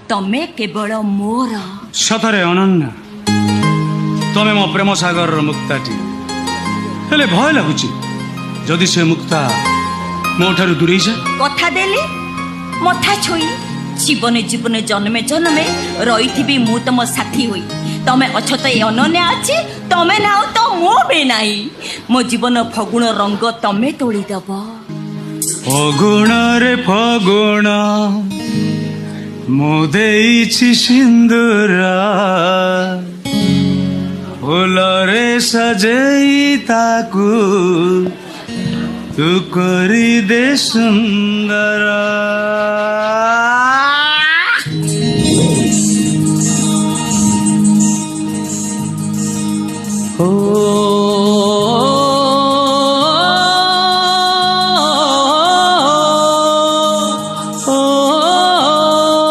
तमे केवल मोर सतरे अनन्या तमे मो प्रेम सागर मुक्ताटी हेले भय लगुची जदि से मुक्ता मो ठारू दूरे जा कथा देली मथा छोई जीवन जीवन जन्मे जन्मे रही मु तुम साथी हुई तमे अछ तो ये अनन्या अच्छी तमे नाउ तो मो भी नाही मो जीवन फगुण रंग तमे तोड़ी दब फगुण रे फगुण मो देइछि सिंदूरा फूल रे सजेई ताकू तू करी दे सुंदरा।